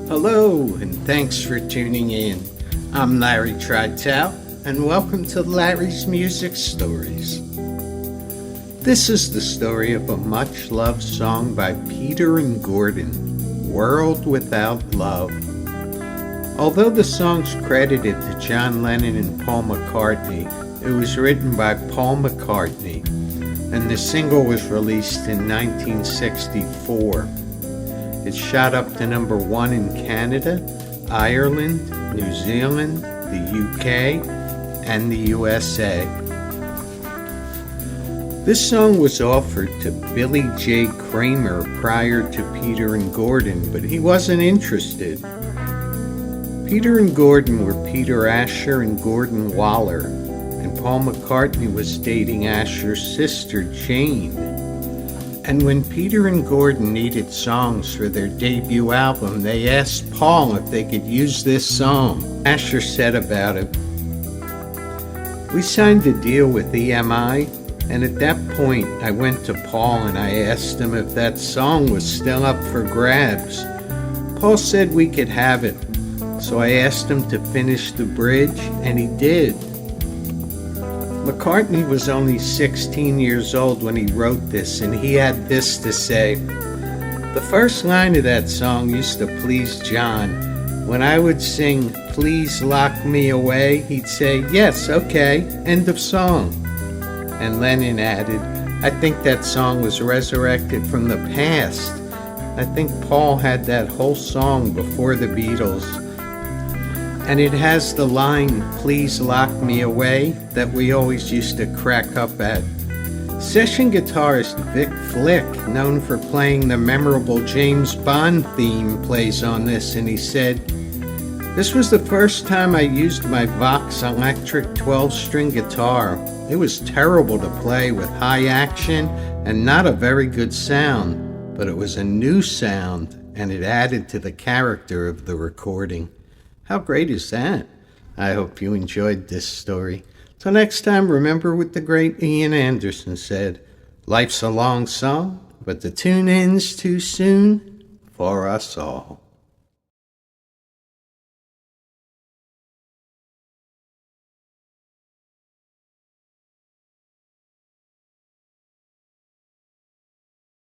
Hello, and thanks for tuning in. I'm Larry Tritel, and welcome to Larry's Music Stories. This is the story of a much-loved song by Peter and Gordon, World Without Love. Although the song's credited to John Lennon and Paul McCartney, it was written by Paul McCartney, and the single was released in 1964. It shot up to number 1 in Canada, Ireland, New Zealand, the UK, and the USA. This song was offered to Billy J. Kramer prior to Peter and Gordon, but he wasn't interested. Peter and Gordon were Peter Asher and Gordon Waller, and Paul McCartney was dating Asher's sister, Jane. And when Peter and Gordon needed songs for their debut album, they asked Paul if they could use this song. Asher said about it, "We signed a deal with EMI, and at that point I went to Paul and I asked him if that song was still up for grabs. Paul said we could have it, so I asked him to finish the bridge, and he did." McCartney was only 16 years old when he wrote this, and he had this to say: "The first line of that song used to please John. When I would sing, 'Please lock me away,' he'd say, 'Yes, okay, end of song.'" And Lennon added, "I think that song was resurrected from the past. I think Paul had that whole song before the Beatles. And it has the line, 'Please lock me away,' that we always used to crack up at." Session guitarist Vic Flick, known for playing the memorable James Bond theme, plays on this, and he said, "This was the first time I used my Vox electric 12-string guitar. It was terrible to play with high action and not a very good sound, but it was a new sound, and it added to the character of the recording." How great is that? I hope you enjoyed this story. Till next time, remember what the great Ian Anderson said: "Life's a long song, but the tune ends too soon for us all."